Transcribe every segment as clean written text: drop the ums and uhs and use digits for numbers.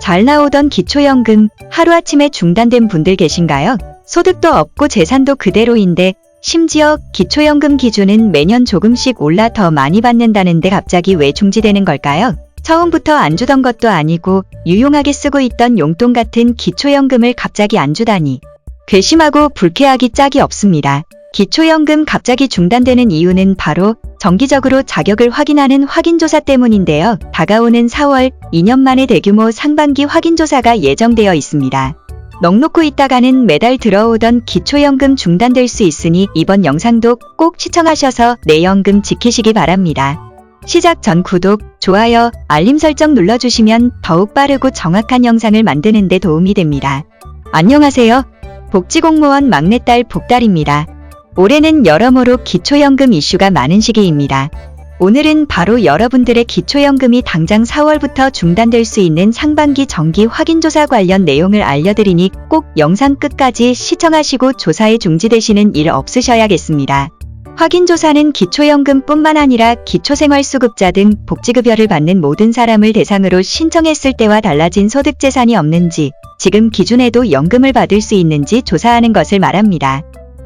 잘 나오던 기초연금 하루아침에 중단된 분들 계신가요? 소득도 없고 재산도 그대로인데 심지어 기초연금 기준은 매년 조금씩 올라 더 많이 받는다는데 갑자기 왜 중지되는 걸까요? 처음부터 안 주던 것도 아니고 유용하게 쓰고 있던 용돈 같은 기초연금을 갑자기 안 주다니. 괘씸하고 불쾌하기 짝이 없습니다. 기초연금 갑자기 중단되는 이유는 바로 정기적으로 자격을 확인하는 확인조사 때문인데요. 다가오는 4월 2년 만에 대규모 상반기 확인조사가 예정되어 있습니다. 넋놓고 있다가는 매달 들어오던 기초연금 중단될 수 있으니 이번 영상도 꼭 시청하셔서 내 연금 지키시기 바랍니다. 시작 전 구독, 좋아요, 알림 설정 눌러주시면 더욱 빠르고 정확한 영상을 만드는 데 도움이 됩니다. 안녕하세요. 복지공무원 막내딸 복달입니다. 올해는 여러모로 기초연금 이슈가 많은 시기입니다. 오늘은 바로 여러분들의 기초연금이 당장 4월부터 중단될 수 있는 상반기 정기 확인조사 관련 내용을 알려드리니 꼭 영상 끝까지 시청하시고 조사에 중지되시는 일 없으셔야겠습니다. 확인조사는 기초연금뿐만 아니라 기초생활수급자 등 복지급여를 받는 모든 사람을 대상으로 신청했을 때와 달라진 소득재산이 없는지, 지금 기준에도 연금을 받을 수 있는지 조사하는 것을 말합니다.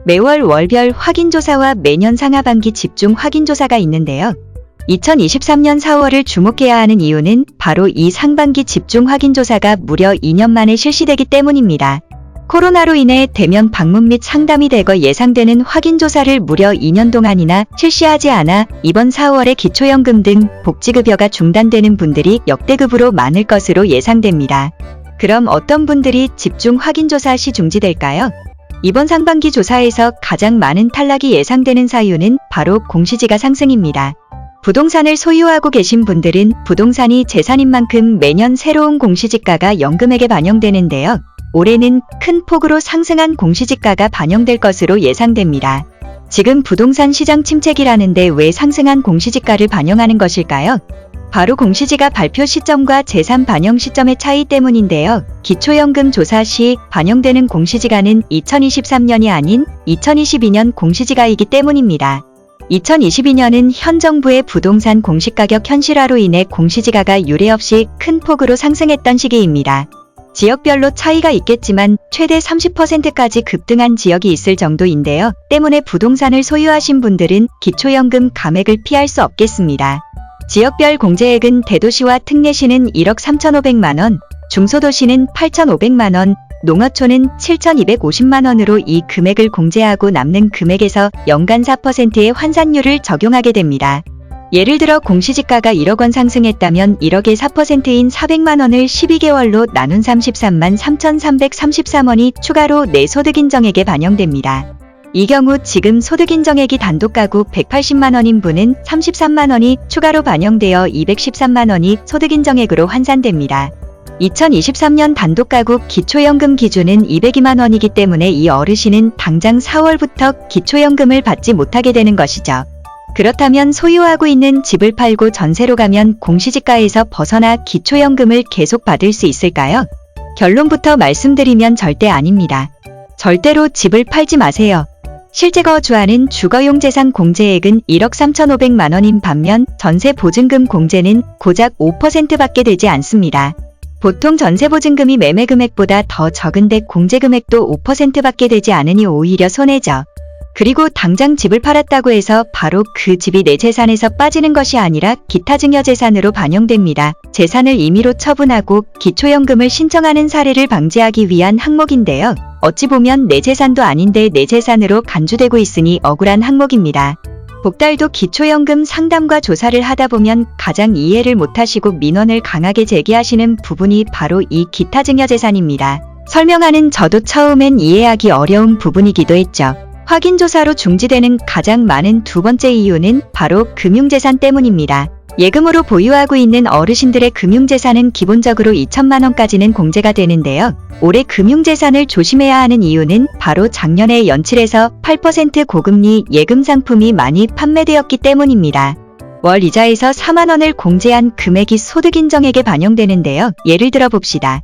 매월 월별 확인조사와 매년 상하반기 집중 확인조사가 있는데요. 2023년 4월을 주목해야 하는 이유는 바로 이 상반기 집중 확인조사가 무려 2년 만에 실시되기 때문입니다. 코로나로 인해 대면 방문 및 상담이 대거 예상되는 확인조사를 무려 2년 동안이나 실시하지 않아 이번 4월에 기초연금 등 복지급여가 중단되는 분들이 역대급으로 많을 것으로 예상됩니다. 그럼 어떤 분들이 집중 확인조사 시 중지될까요? 이번 상반기 조사에서 가장 많은 탈락이 예상되는 사유는 바로 공시지가 상승입니다. 부동산을 소유하고 계신 분들은 부동산이 재산인 만큼 매년 새로운 공시지가가 연금액에 반영되는데요. 올해는 큰 폭으로 상승한 공시지가가 반영될 것으로 예상됩니다. 지금 부동산 시장 침체기라는데 왜 상승한 공시지가를 반영하는 것일까요? 바로 공시지가 발표 시점과 재산 반영 시점의 차이 때문인데요. 기초연금 조사 시 반영되는 공시지가는 2023년이 아닌 2022년 공시지가이기 때문입니다. 2022년은 현 정부의 부동산 공시가격 현실화로 인해 공시지가가 유례없이 큰 폭으로 상승했던 시기입니다. 지역별로 차이가 있겠지만 최대 30%까지 급등한 지역이 있을 정도인데요. 때문에 부동산을 소유하신 분들은 기초연금 감액을 피할 수 없겠습니다. 지역별 공제액은 대도시와 특례시는 1억 3,500만원, 중소도시는 8,500만원, 농어촌은 7,250만원으로 이 금액을 공제하고 남는 금액에서 연간 4%의 환산율을 적용하게 됩니다. 예를 들어 공시지가가 1억원 상승했다면 1억의 4%인 400만원을 12개월로 나눈 33만 3,333원이 추가로 내 소득인정액에 반영됩니다. 이 경우 지금 소득인정액이 단독가구 180만원인 분은 33만원이 추가로 반영되어 213만원이 소득인정액으로 환산됩니다. 2023년 단독가구 기초연금 기준은 202만원이기 때문에 이 어르신은 당장 4월부터 기초연금을 받지 못하게 되는 것이죠. 그렇다면 소유하고 있는 집을 팔고 전세로 가면 공시지가에서 벗어나 기초연금을 계속 받을 수 있을까요? 결론부터 말씀드리면 절대 아닙니다. 절대로 집을 팔지 마세요. 실제 거주하는 주거용 재산 공제액은 1억 3,500만원인 반면 전세 보증금 공제는 고작 5%밖에 되지 않습니다. 보통 전세 보증금이 매매 금액보다 더 적은데 공제 금액도 5%밖에 되지 않으니 오히려 손해죠. 그리고 당장 집을 팔았다고 해서 바로 그 집이 내 재산에서 빠지는 것이 아니라 기타 증여재산으로 반영됩니다. 재산을 임의로 처분하고 기초연금을 신청하는 사례를 방지하기 위한 항목인데요. 어찌 보면 내 재산도 아닌데 내 재산으로 간주되고 있으니 억울한 항목입니다. 복달도 기초연금 상담과 조사를 하다 보면 가장 이해를 못하시고 민원을 강하게 제기하시는 부분이 바로 이 기타 증여재산입니다. 설명하는 저도 처음엔 이해하기 어려운 부분이기도 했죠. 확인조사로 중지되는 가장 많은 두 번째 이유는 바로 금융재산 때문입니다. 예금으로 보유하고 있는 어르신들의 금융재산은 기본적으로 2천만원까지는 공제가 되는데요. 올해 금융재산을 조심해야 하는 이유는 바로 작년에 연칠해서 8% 고금리 예금 상품이 많이 판매되었기 때문입니다. 월 이자에서 4만원을 공제한 금액이 소득인정액에 반영되는데요. 예를 들어 봅시다.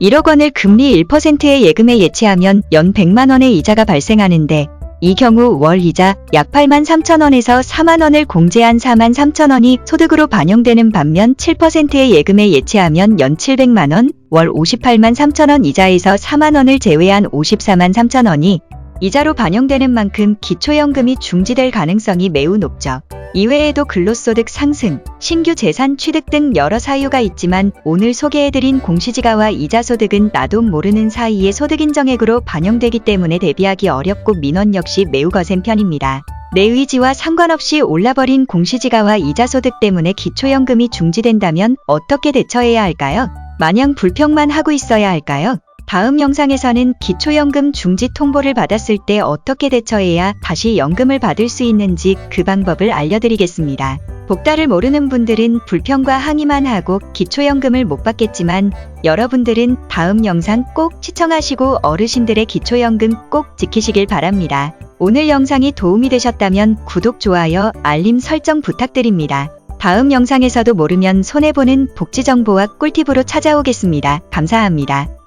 1억 원을 금리 1%의 예금에 예치하면 연 100만원의 이자가 발생하는데 이 경우 월 이자 약 83,000원에서 4만원을 공제한 43,000원이 소득으로 반영되는 반면 7%의 예금에 예치하면 연 700만원, 월 583,000원 이자에서 4만원을 제외한 543,000원이 이자로 반영되는 만큼 기초연금이 중지될 가능성이 매우 높죠. 이외에도 근로소득 상승, 신규 재산 취득 등 여러 사유가 있지만 오늘 소개해드린 공시지가와 이자소득은 나도 모르는 사이에 소득인정액으로 반영되기 때문에 대비하기 어렵고 민원 역시 매우 거센 편입니다. 내 의지와 상관없이 올라버린 공시지가와 이자소득 때문에 기초연금이 중지된다면 어떻게 대처해야 할까요? 마냥 불평만 하고 있어야 할까요? 다음 영상에서는 기초연금 중지 통보를 받았을 때 어떻게 대처해야 다시 연금을 받을 수 있는지 그 방법을 알려드리겠습니다. 복달을 모르는 분들은 불평과 항의만 하고 기초연금을 못 받겠지만 여러분들은 다음 영상 꼭 시청하시고 어르신들의 기초연금 꼭 지키시길 바랍니다. 오늘 영상이 도움이 되셨다면 구독, 좋아요, 알림 설정 부탁드립니다. 다음 영상에서도 모르면 손해보는 복지정보와 꿀팁으로 찾아오겠습니다. 감사합니다.